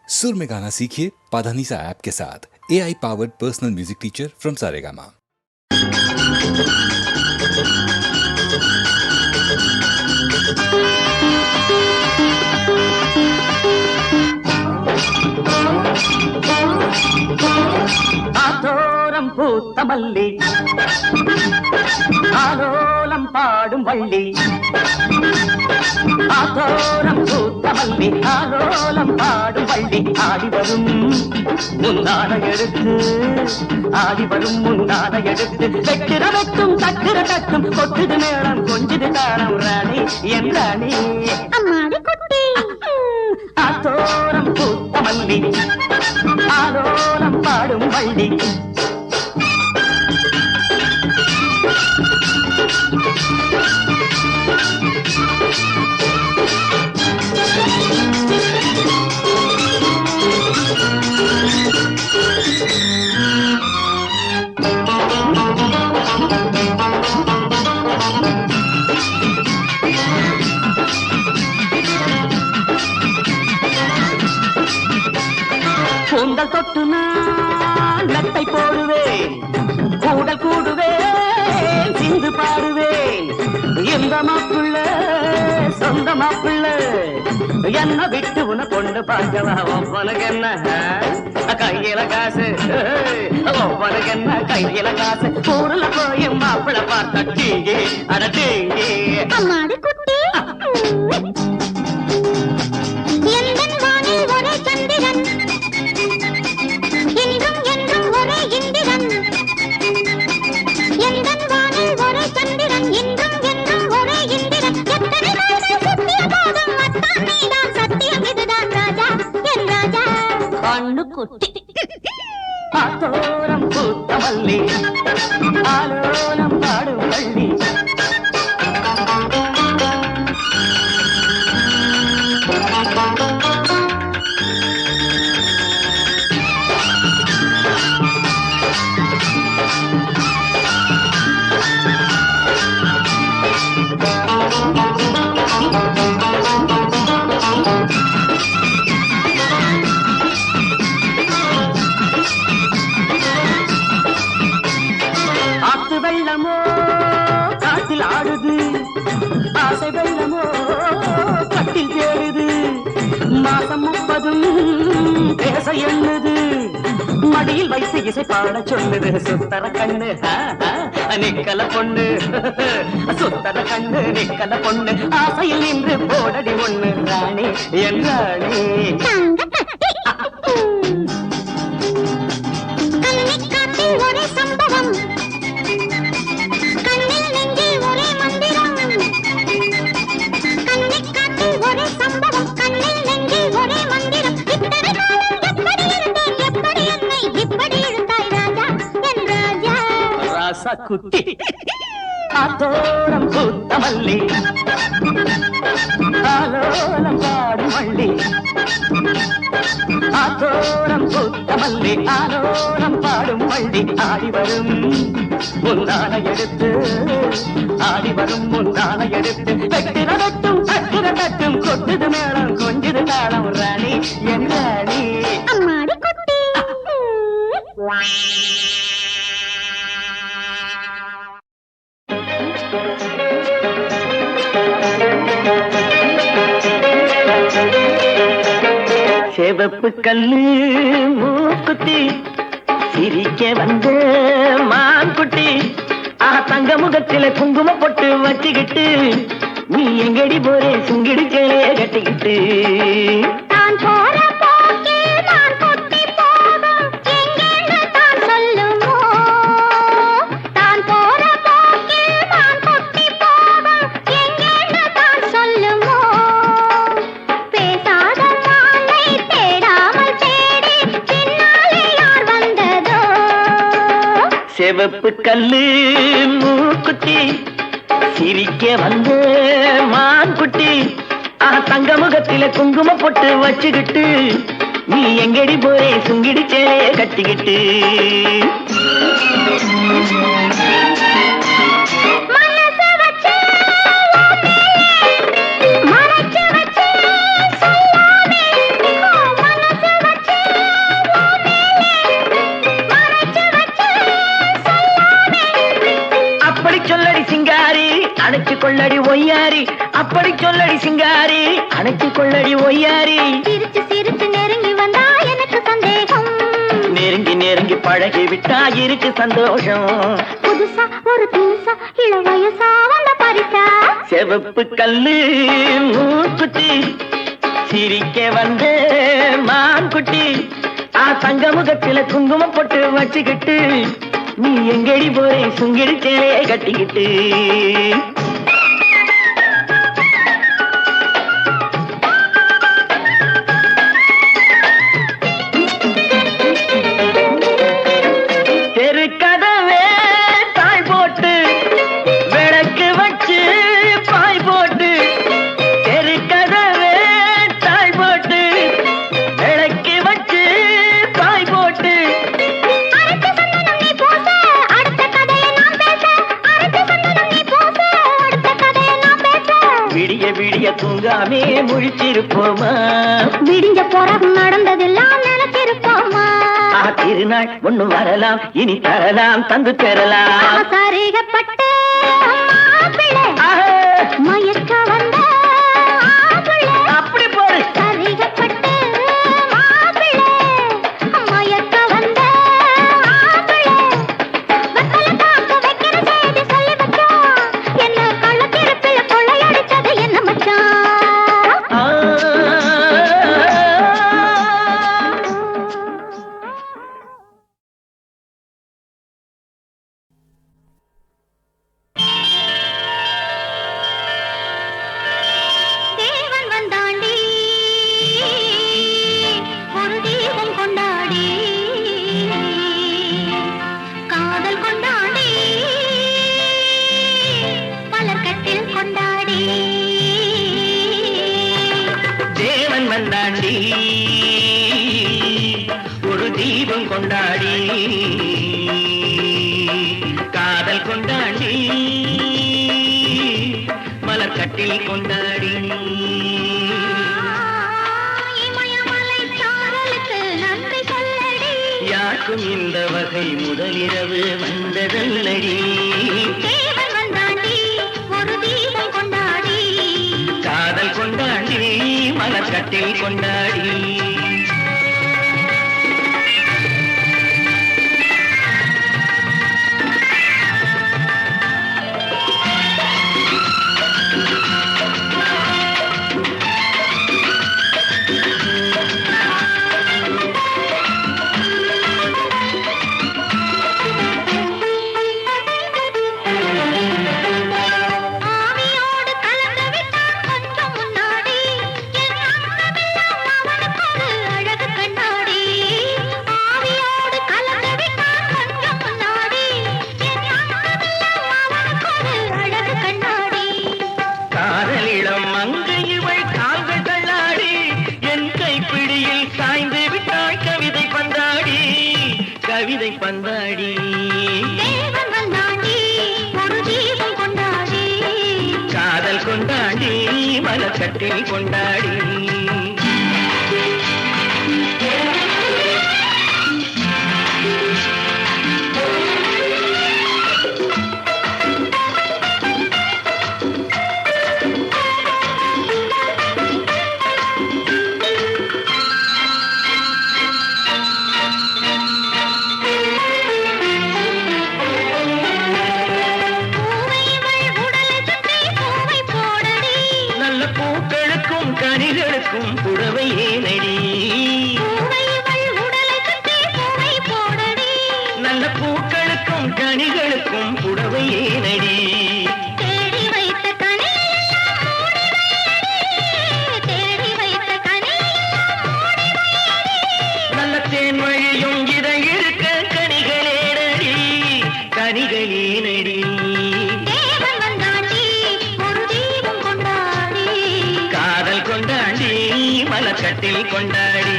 सुर में गाना सीखिए पाधानीसा ऐप के साथ। AI powered personal music teacher from Saregama. ஆத்தோரம் பூத்த மல்லி ஆலோலம் பாடும் வள்ளி ஆத்தோரம் பூத்த மல்லி ஆலோலம் பாடும் வள்ளி ஆடி வரும் முன்னான எடுத்து ஆடி வரும் முன்னான எடுத்து வெட்டுற வெட்டும் தட்டுற தட்டும் கொட்டுது மேளம் கொஞ்சது தாளம் ராணி என் ராணி அம்மாடி குட்டி ஆத்தோரம் பூத்த மல்லி ஆலோலம் பாடும் வள்ளி கூந்தல் தொட்டு நான் நட்டை போடுவேன் கூடல் கூடுவேன் சிந்து பாடுவேன் எந்த மாப்பிள்ள சொந்த மாப்பிள்ள என்ன விட்டு உன கொண்டு பார்க்கவா ஒப்பனுக்கு என்ன கையில காசு ஒப்பனுக்கு என்ன கையில காசு ஊர்ல போய் மாப்பிள்ள பார்த்த டீங்க அட டீங்க அம்மாடி குட்டி எந்தன் வானில் ஒரே சந்திரன் என்றும் என்றும் ஒரே இந்திரன் எந்தன் வானில் ஒரே சந்திரன் என்றும் என்றும் ஒரே இந்திரன் எத்தனை நாள் சத்திய போதும் அத்தான் நீதான் சத்தியம் இதுதான் ராஜா என் ராஜா கண்ணு குட்டி ஆத்தோரம் பூத்த மல்லி ஆலோலம் பாடும் வள்ளி ஆத்து வெள்ளமோ காட்டில் ஆடுது ஆசை வெள்ளமோ கட்டில் தேடுது மாசம் 30 பேச எண்ணுது மடியில் வைத்து இசை பாட சொல்லுது சுத்தர கண்ணு நிக்கல பொண்ணு சுத்தர கண்ணு நிக்கல பொண்ணு ஆசையில் நின்று போடடி ஒண்ணு ராணி என் ராணி கண்ணிக்காட்டில் ஒரே சம்பவம் கண்ணில் நெஞ்சில் ஒரே மந்திரம் கண்ணிக்காட்டில் ஒரே சம்பவம் கண்ணில் நெஞ்சில் ஒரே மந்திரம் இத்தனை நாளும் எப்படி இருந்தேன் எப்படி என்னை இப்படி இழுத்தாய் ராஜா என் ராஜா ராசா குட்டி ஆத்தோரம் பூத்த மல்லி ஆலோலம் பாடும் வள்ளி ஆத்தோரம் பூத்த மல்லி ஆலோலம் பாடும் வள்ளி ஆடி வரும் முன்னான எடுத்து ஆடி வரும் முன்னான எடுத்து வெட்டுற வெட்டும் தட்டுற தட்டும் கொட்டுது மேளம் கொஞ்சது தாளம் ராணி என் ராணி அம்மாடி குட்டி செவப்பு கல்லு மூக்குத்தி சிரிக்க வந்த மான்குட்டி தங்க முகத்தில குங்கும பொட்டு வச்சுக்கிட்டு நீ எங்கடி போறே சுங்கிடு சேலைய கட்டிக்கிட்டு நான் போற போக்கில் நான் கொட்டி போகும் எங்கெங்கு தான் சொல்லுமோ நான் போற போக்கில் நான் கொட்டி போகும் எங்கெங்கு தான் சொல்லுமோ பேசாத மாலை தேடாமல் தேடி பின்னாலே யார் வந்ததோ செவப்பு கல்லு மூக்குத்தி சிரிக்க வந்த மான்குட்டி தங்க முகத்தில குங்கும பொட்டு வச்சுக்கிட்டு நீ எங்கடி போறே சுங்கிடி சேலைய கட்டிக்கிட்டு மனசு வச்சு மறைச்சு வச்சு சொல்லாதே மனசு கொள்ளடி ஒய்யாரி, அப்படி சொல்லடி சிங்காரி, அணைச்சு கொள்ளடி ஒய்யாரி. சிரிச்சு சிரிச்சு நெருங்கி வந்தா எனக்கு சந்தேகம், நெருங்கி நெருங்கி பழகி விட்டா இருக்கு சந்தோஷம். புதுசா ஒரு தினுசா இள வயசா வந்த பரிசா, செவப்பு கல்லு மூக்குத்தி சிரிக்க வந்த மான்குட்டி, தங்க முகத்தில குங்குமம் போட்டு வச்சுக்கிட்டு நீ எங்கடி போறே சுங்கிடி சேலையை கட்டிக்கிட்டு. தெரு கதவே தாய் போட்டு விளக்கு வச்சு பாய் போட்டு, தெரு கதவே தாய் போட்டு விளக்கு வச்சு பாய் போட்டு, அடுத்த சந்தனம் நீ போச அடுத்த கதையை நான் பேச, அடுத்த சந்தனம் நீ போச அடுத்த கதையை நான் பேச. விடிய விடிய தூங்காமே முழிச்சிருப்போமா, விடிஞ்ச பிறகு நடந்ததெல்லாம் நினைச்சிருப்போமா. திருநாள் ஒண்ணு வரலாம் இனி தரலாம் தந்து பெறலாம். சரிகப்பட்டு மாப்பிள்ளை மயக்க வந்த ஆப்பிள்ளை, அப்படி போடு. சரிகப்பட்டு மாப்பிள்ளை மயக்க வந்த ஆப்பிள்ளை, வெத்தலை காக்க வைக்கிற செய்தி சொல்லி வச்சான், என்ன கள்ளத்திருப்பில் கொள்ளையடிச்சது என்ன மச்சான். தேவன் வந்தாண்டி ஒரு தீபம் கொண்டாடி, காதல் கொண்டாடி மலர்கட்டில் கொண்டாடி. தேவன் வந்தாண்டி ஒரு தீபம் கொண்டாடி, காதல் கொண்டாடி மலர் கட்டில் கொண்டாடி. இமயமலை சாரலுக்கு நன்றி சொல்லடி, யாருக்கும் இந்த வகை முதலிரவு வந்ததல்லடி. தேவன் வந்தாண்டி ஒரு தீபம் கொண்டாடி, காதல் கொண்டாடி மலர் கட்டில் கொண்டாடி. ஆவியோடு கலந்து விட்டான் கொஞ்சம் முன்னாடி, என் அங்கமெல்லாம் அவனுக்கொரு அழகு கண்ணாடி. ஆவியோடு கலந்து விட்டான் கொஞ்சம் முன்னாடி, என் அங்கமெல்லாம் அவனுக்கொரு அழகு கண்ணாடி. காதலிடம் அங்கு இவள் கால்கள் தள்ளாடி, என் கைப்பிடியில் சாய்ந்து விட்டாள் கவிதை பந்தாடி, கவிதை பந்தாடி. தேவன் வந்தாண்டி ஒரு தீபம் கொண்டாடி, காதல் கொண்டாடி மலர் கட்டில் கொண்டாடி. பூவை இவள் உடலை சுற்றி பூவை போடடி, நல்ல பூக்களுக்கும் கனிகளுக்கும் புடவை ஏனடி, பூவை இவள் உடலை சுற்றி பூவை போடடி, நல்ல பூக்களுக்கும் கனிகளுக்கும் புடவை ஏனடி. தேடி வைத்த கனியெல்லாம் மூடி வையடி, தேடி வைத்த கனியெல்லாம் மூடி வையடி. நல்ல தேன் வழியும் இதை இருக்க கனிகளேனடி, கனிகளேனடி. தேவன் வந்தாண்டி ஒரு தீபம் கொண்டாடி, காதல் கொண்டாடி மலர் கட்டில் கொண்டாடி.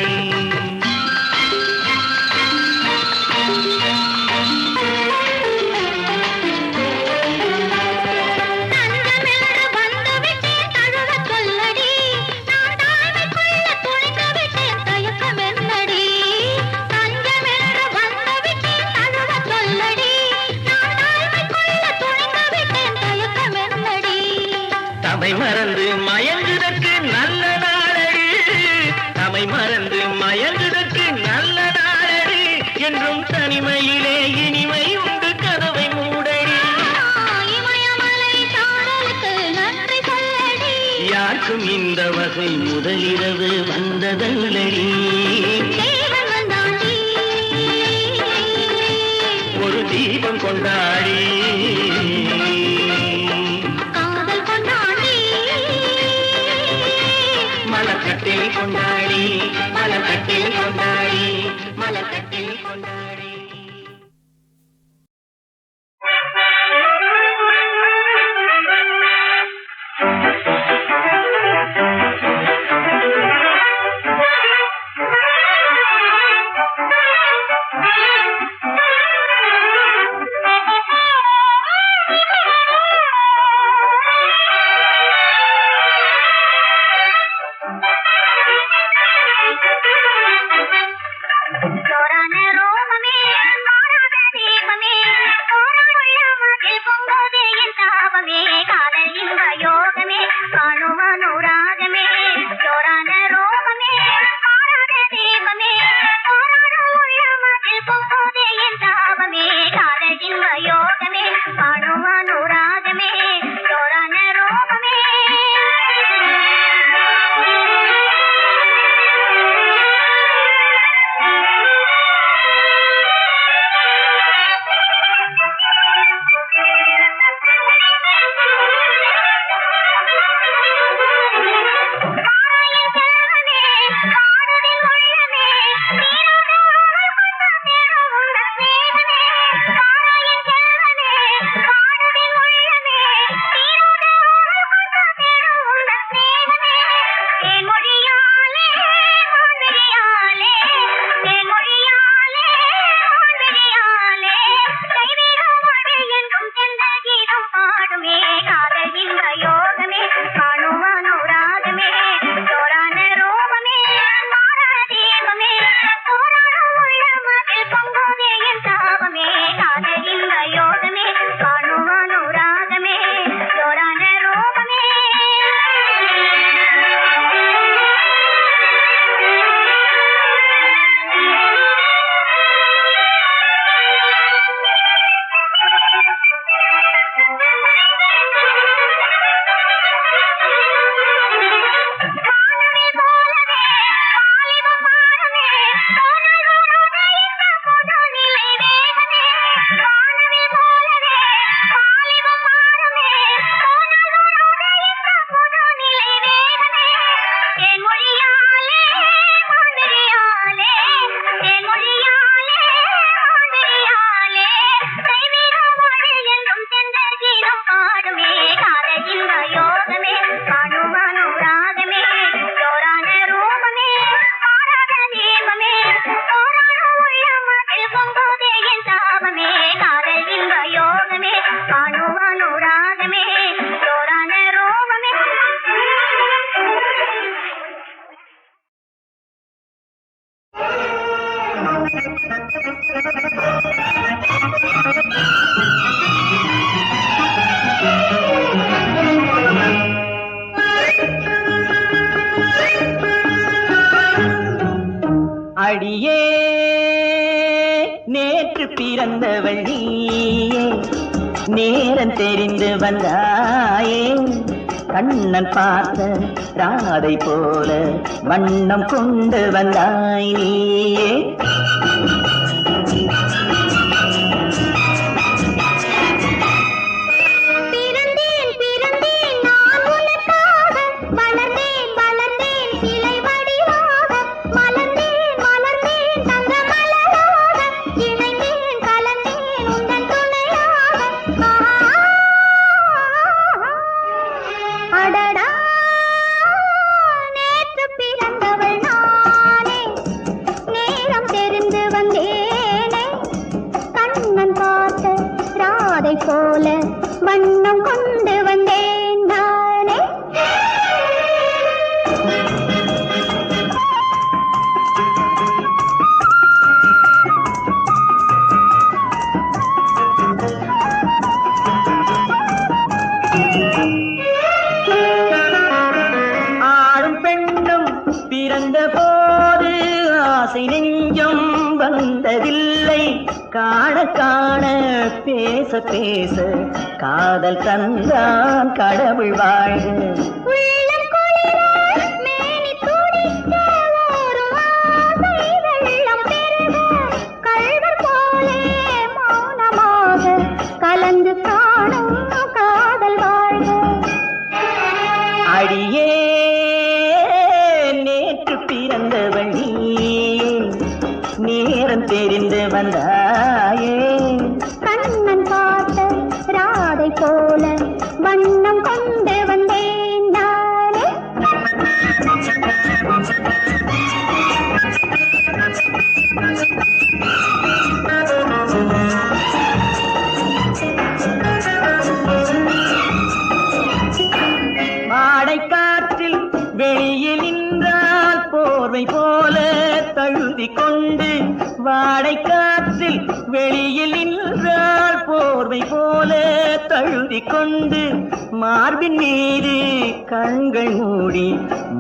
தஞ்சமென்று வந்து விட்டேன் தழுவச் சொல்லடி, நான் தாய்மைக்குள்ள துணிந்து விட்டேன் தயக்கம் என்னடி. தஞ்சமென்று தமை மறந்து மயங்குதற்கு நல்ல நாளடி, தமை மறந்து மயங்குதற்கு நல்ல நாளடி, என்றும் தனிமையிலே இனிமை உண்டு கதவை மூடடி. இமயமலை சாரலுக்கு நன்றி சொல்லடி, யாருக்கும் இந்த வகை முதலிரவு வந்ததல்லடி. தேவன் வந்தாண்டி, ஒரு தீபம் கொண்டாடி, காதல் கொண்டாடி, மலக்கட்டில் கொண்டாடி, மலக்கட்டில் கொண்டாடி, மலக்கட்டில் கொண்டாடி. ஜோரான ரோமமே, மாறாத தீபமே, போராடுள்ள மதில் பொங்குதே என் தாபமே, காதல் இன்ப யோகமே, காணும் அனுராகமே. ஜோரான ரோமமே, மாறாத தீபமே, போராடுள்ள மதில் பொங்குதே என் தாபமே, காதல் இன்ப யோகமே, காணும் அனுராகமே. ஜோரான ரோமமே. அடியே நேற்று பிறந்தவள் நீயே, நேரம் தெரிந்து வந்தாயே, கண்ணன் பார்த்த ராதை போல வண்ணம் கொண்டு வந்தாய் நீயே. நேரம் தெரிந்து வந்தே ஆசை நெஞ்சம் வந்ததில்லை காண காண பேச பேச காதல் தந்தான் கடவுள் வாழ்க உள்ளம் குளிர மேனி துடிக்க ஓரும் ஆசை வெள்ளம் பெருக கள்வர் போலே மௌனமாக கலந்து காணும் காதல் வாழ்க அடியே நேற்று பிறந்தவள் நீயே நேரம் தெரிந்து வந்தாயே கண்ணன் பார்த்த ராதை போல வண்ணம் கொண்டு வந்தேன் நானே வாடை காற்றில் வெளியில் நின்றால் போர்வை போல தழுவி கொண்டு வாடை காற்றில் வெளியில் நின்றால் போர்வை போல தழுவி கொண்டு மார்பின் மீது கண்கள் மூடி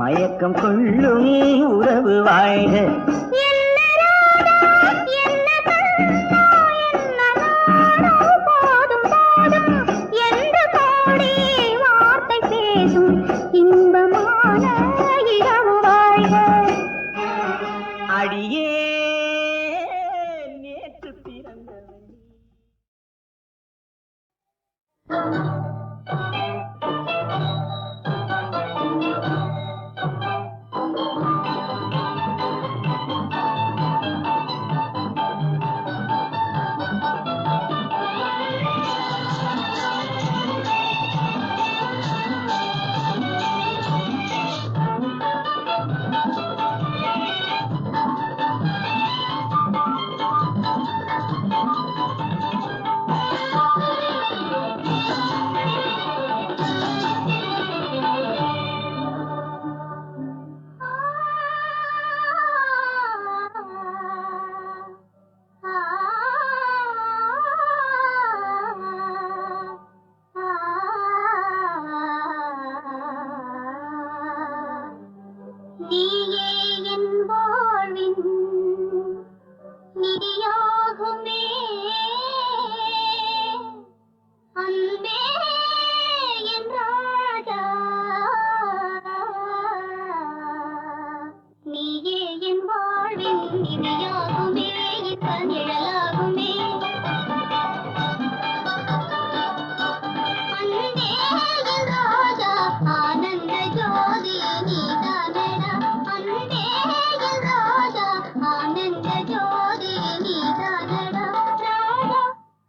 மயக்கம் கொள்ளும் உறவு வாழ்க என்ன ராதா, என்ன கண்ணா, என்ன நாடோ, போதும் போதும் என்று கோடி வார்த்தை பேசும் இன்பமான இரவு வாழ்க அடியே நேற்று பிறந்தவன் நீயே என் வாழ்வின் நிதியாகுமே அன்பே என் ராஜா நீயே என் வாழ்வின் நிதியாகுமே இப்ப நிழலாகுமே அன்பே என் ராஜா ஆனந்த ஜோதி நீதானடா அன்பே என் ராஜா ஆனந்த ஜோதி நீதானடா ராஜா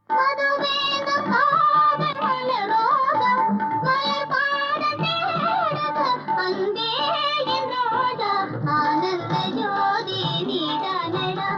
மதுவேக காதல் மலரோதா மலர் பாட தேடுக அன்பே என் ராஜா ஆனந்த ஜோதி நீதானடா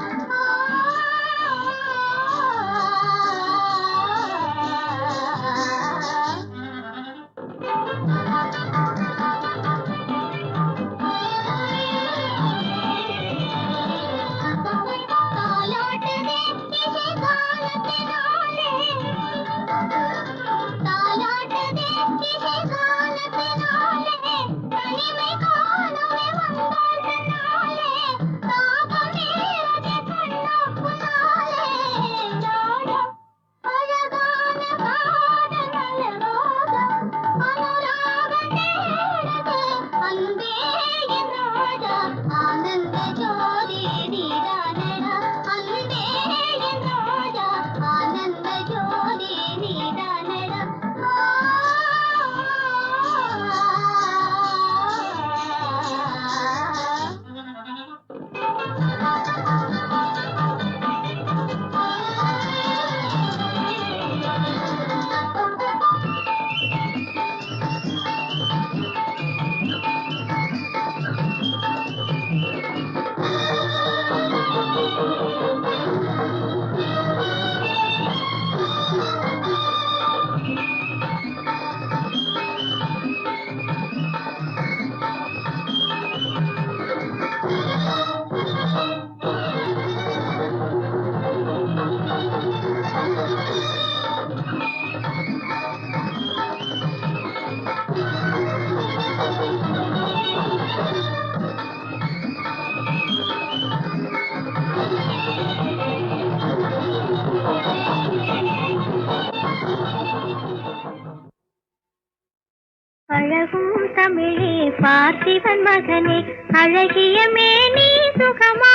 தமிழே பார்த்திபன் மகனே அழகிய மேனி சுகமா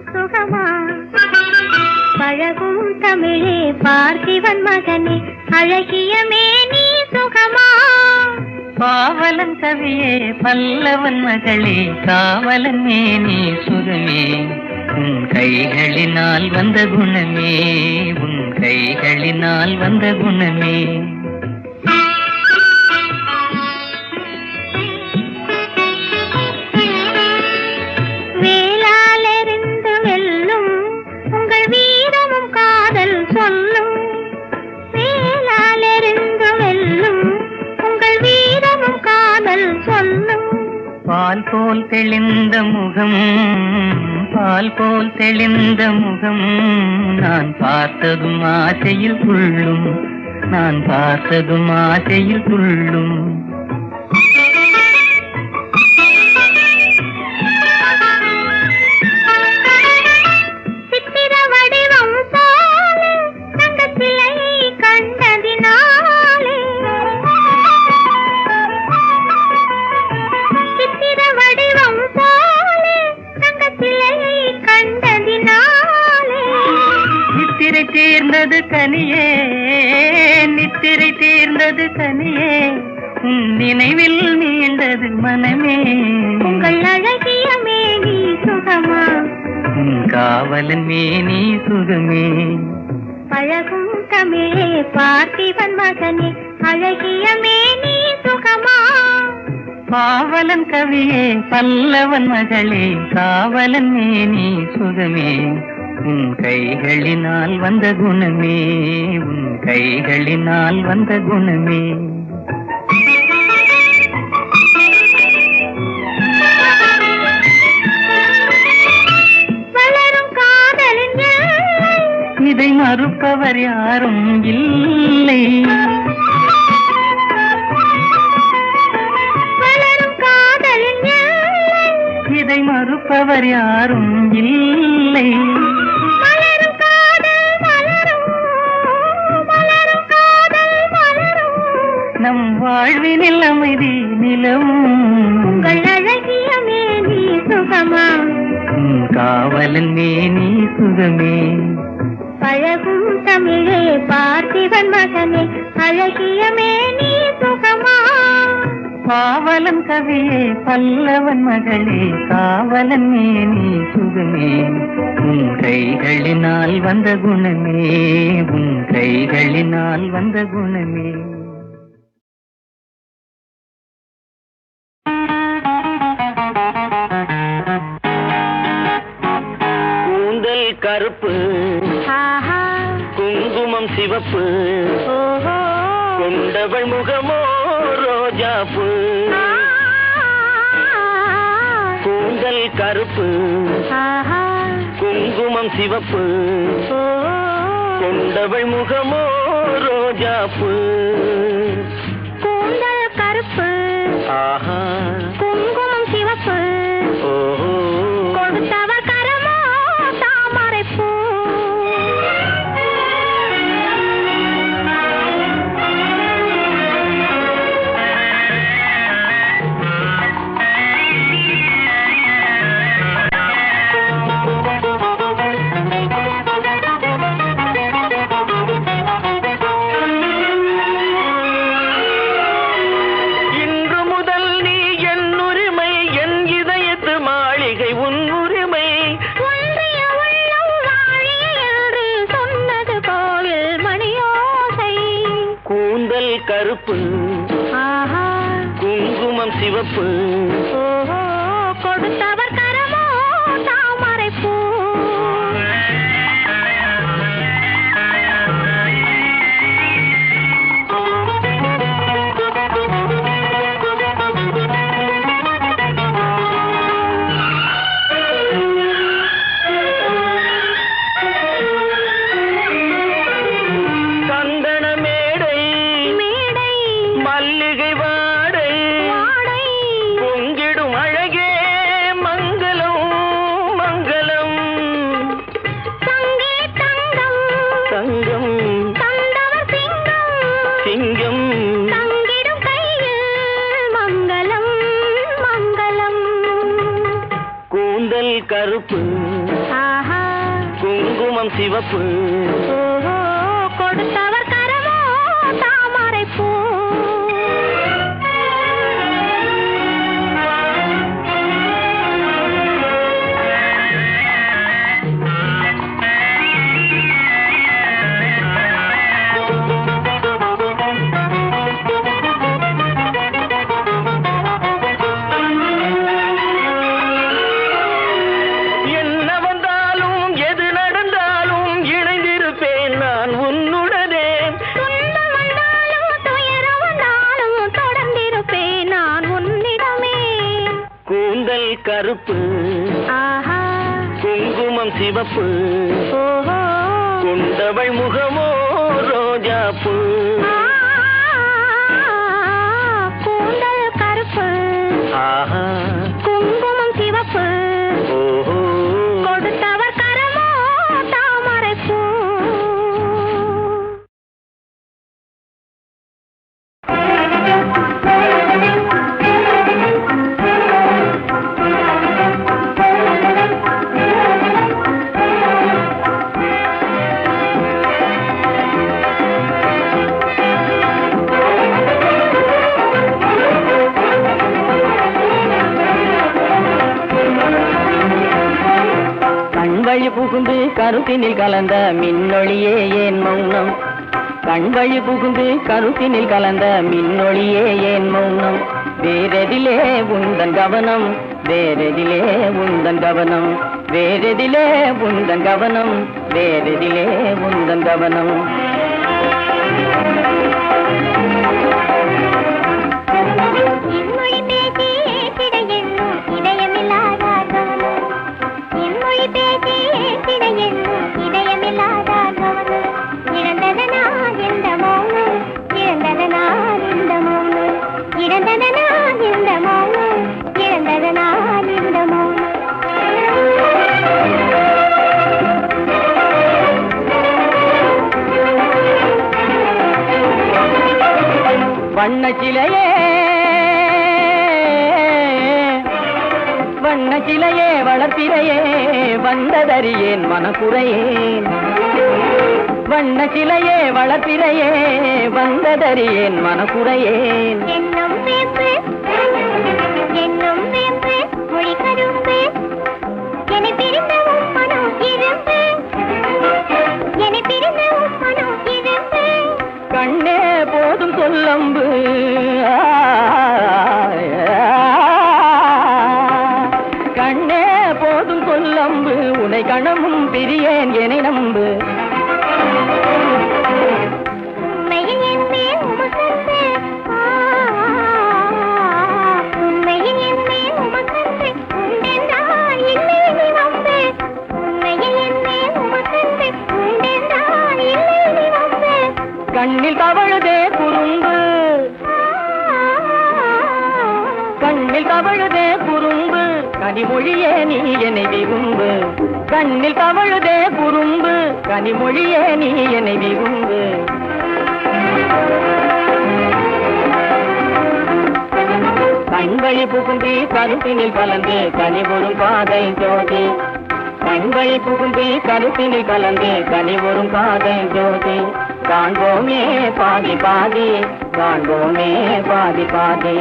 சுகமா பழகும் தமிழே பார்த்திபன் மகனே அழகிய மேனி சுகமா பாவலன் கவியே பல்லவன் மகளே காவலன் மேனி சுகமே உன் கைகளினால் வந்த குணமே உன் கைகளினால் வந்த குணமே வேளாலெறிந்து வெல்லும் உங்கள் வீரமும் காதல் சொல்லும் வேளாலெறிந்து வெல்லும் உங்கள் வீரமும் காதல் சொல்லும் பால் போல் தெளிந்த முகம் பால் போல் தெளிந்த முகம் நான் பார்த்ததும் ஆசையில் துள்ளும் நான் பார்த்ததும் ஆசையில் துள்ளும் சித்திர வடிவம் போல தங்கச்சிலையை கண்டதினாலே சித்திர வடிவம் போல தங்கச்சிலையை கண்டதினாலே நித்திரை தீர்ந்தது கனியே நித்திரை தீர்ந்தது கனியே உன் நினைவில் மீண்டது மனமே உங்கள் அழகிய மேனி சுகமா உன் காவலன் மேனி சுகமே பழகும் தமிழே பார்த்திபன் மகனே அழகிய மேனி சுகமா பாவலன் கவியே பல்லவன் மகளே காவலன் மேனி சுகமே உன் கைகளினால் வந்த குணமே உன் கைகளினால் வந்த குணமே வளரும் காதலின் எல்லை இதை மறுப்பவர் யாரும் இல்லை வளரும் காதலின் எல்லை இதை மறுப்பவர் யாரும் இல்லை மலரும் காதல் மலரும் மலரும் காதல் மலரும் நம் வாழ்வினில் அமைதி நிலவும் உங்கள் அழகிய மேனி சுகமா உன் காவலன் மேனி சுகமே பழகும் தமிழே பார்த்திபன் மகனே அழகிய மேனி சுகமா பாவலன் கவியே பல்லவன் மகளே காவலன் மேனி சுகமே உன் கைகளினால் வந்த குணமே உன் கைகளினால் வந்த குணமே கூந்தல் கருப்பு ஆஹா குங்குமம் சிவப்பு ஓஹோ கொண்டவள் முகமோ ரோஜாப்பு கூந்தல் கருப்பு ஆஹா குங்குமம் சிவப்பு கொண்டவள் முகமோ ரோஜாப்பு கூந்தல் கருப்பு ஆஹா குங்குமம் சிவப்பு ஓஹோ கொடுத்தவர் கரமோ தாமரைப்பூ இன்று முதல் நீ என் உரிமை என் இதயத்து மாளிகை உன் உரிமை ஒன்றிய உள்ளம் வாழிய என்று சொன்னது கோயில் மணியோசை கூந்தல் கருப்பு ஆஹா குங்குமம் சிவப்பு ஓஹோ கொடுத்தவர் கரமோ தாமரைப்பூ சந்தன மேடை மேடை மல்லிகை வாடை வாடை பொங்கிடும் ஆஹா குங்குமம் சிவப்பு ஓஹோ கொடுத்தவர் கரமோ தாமரை பூ என்ன வந்தாலும் எது நடந்தாலும் இணைந்திருப்பேன் நான் உன்னுடனே. துன்பம் வந்தாலும் துயரம் வந்தாலும் தொடர்ந்திருப்பேன் நான் உன்னிடமே கூந்தல் கருப்பு ஆஹா குங்குமம் சிவப்பு ஓஹோ கொண்டவள் முகமோ ரோஜா பூ. கூந்தல் கருப்பு ஆஹா குங்குமம் சிவப்பு ஓஹோ கொடுத்தவர் கரமோ தாமரை பூ கண்வழி புகுந்து கருத்தினில் கலந்த மின்னொளியே ஏன் மௌனம். கண்வழி புகுந்து கருத்தினில் கலந்த மின்னொளியே ஏன் மௌனம். வேறெதிலே உந்தன் கவனம் வேறெதிலே உந்தன் கவனம் வேறெதிலே உந்தன் கவனம் வேறெதிலே உந்தன் கவனம். இன்மொழி பேசி ஏற்றிட எண்ணும் இதயமில்லாதார் கவனம் இன்மொழி பேசி ஏற்றிட எண்ணும் இதயமில்லாதார் கவனம் இழந்ததனா இந்த மௌனம் இழந்ததனா இந்த மௌனம் இழந்ததனா இந்த மௌனம் இழந்ததனா இந்த மௌனம் வண்ணச்சிலையே வண்ணச்சிலையே வளர்ப்பிறையே வந்ததறியேன் மனக்குறையேன். வண்ணச்சிலையே வளர்ப்பிறையே வந்ததறியேன் மனக்குறையேன். என்னும் வேம்பு என்னும் வேம்பு மொழி கரும்பு என்னை பிரிந்த மனம் இரும்பு என்னை பிரிந்த மனம் இரும்பு கண்ணே போதும் சொல்லம்பு கண்ணே போதும் சொல்லம்பு உனை கணமும் பிரியேன் என நம்பு. உண்மையில் என் மேல் உமக்கன்று உண்மையில் என் மேல் உமக்கன்று உண்டென்றால் இல்லை நீ வம்பு உண்மையில் என் மேல் உமக்கன்று உண்டென்றால் இல்லை நீ வம்பு கண்ணில் தவழுதே குறும்பு கண்ணில் தவழுதே குறும்பு கனிமொழியே நீ என்னை விரும்பு. கண்ணில் தவழுதே குறும்பு கனிமொழியே நீ என்னை விரும்பு. கண்வழி புகுந்தி கருத்தினில் கலந்து கனிவரும் பாதை ஜோதி. கண்வழி புகுந்தி கருத்தினில் கலந்து கனிவரும் பாதை ஜோதி. காண்போமே பாதி பாதி காண்போமே பாதி பாதி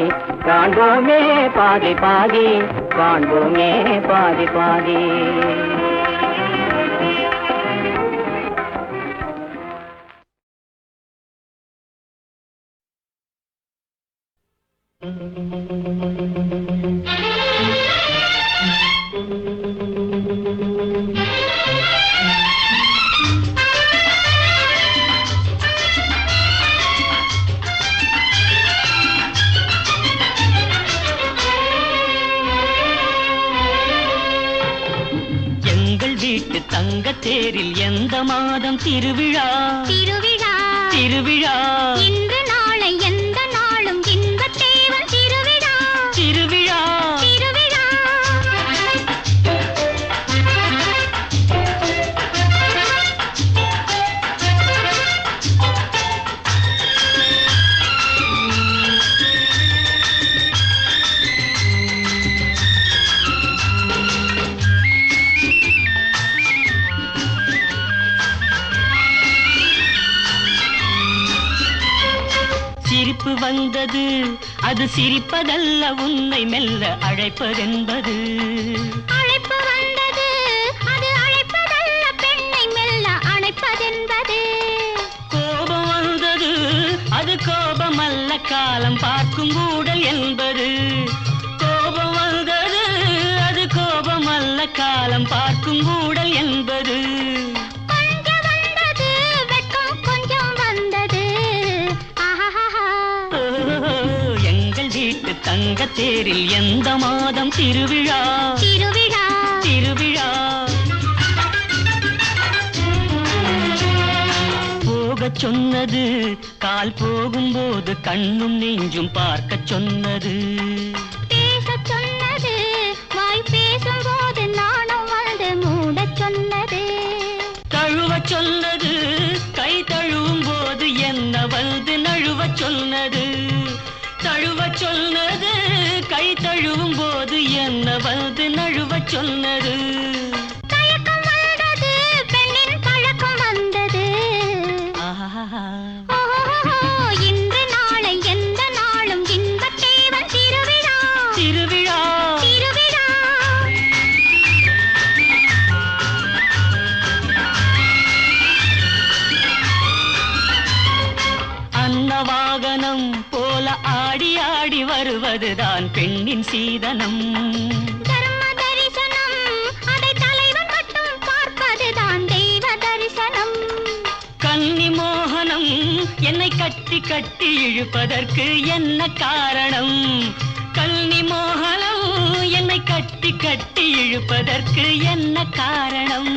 காண்போமே பாதி பாதி காண்போமே பாதி பாதி. எங்கள் வீட்டு தங்கத்தேரில் எந்த மாதம் திருவிழா திருவிழா திருவிழா இன்று நாளை எந்த நாளும் இன்பத்தேவன் திருவிழா திருவிழா திருவிழா வந்தது அது சிரிப்பதல்ல உன்னை மெல்ல அழைப்பதென்பது அழைப்பு வந்தது அது அழைப்பதல்ல பெண்ணை மெல்ல அணைப்பதென்பது கோபம் வந்தது அது கோபமல்ல காலம் பார்க்கும் கூடல் என்பது கோபம் வந்தது அது கோபமல்ல காலம் பார்க்கும் கூடல் என்பது கொஞ்சம் வந்தது வெட்கம் கொஞ்சம் வந்தது ஆஹாஹா எங்கள் வீட்டு தங்கத் தேரில் எந்த மாதம் திருவிழா திருவிழா திருவிழா போகச் சொன்னது கால் போகும்போது கண்ணும் நெஞ்சும் பார்க்கச் சொன்னது பேசச் சொன்னது வாய் பேசும்போது நாணம் வந்து மூடச் சொன்னது தழுவச் சொன்னது கை தழுவும் போது என்ன வந்து நழுவச் சொன்னது தழுவச் சொன்னது கை தழுவும் போது என்ன வந்து நழுவச் சொன்னது தயக்கம் வந்தது பெண்ணின் பழக்கம் வந்தது ஆஹா ஓஹோ இன்று நாளை எந்த நாளும் இன்பத்தேவன் திருவிழா திருவிழா திருவிழா அன்னவாகனம் போல ஆடி ஆடி வருவதுதான் பெண்ணின் சீதனம் தர்ம தரிசனம் அதை தலைவன் மட்டும் பார்ப்பதுதான் தெய்வ தரிசனம் கன்னி மோகனம் என்னை கட்டி கட்டி இழுப்பதற்கு என்ன காரணம் கன்னி மோகனம் என்னை கட்டி கட்டி இழுப்பதற்கு என்ன காரணம்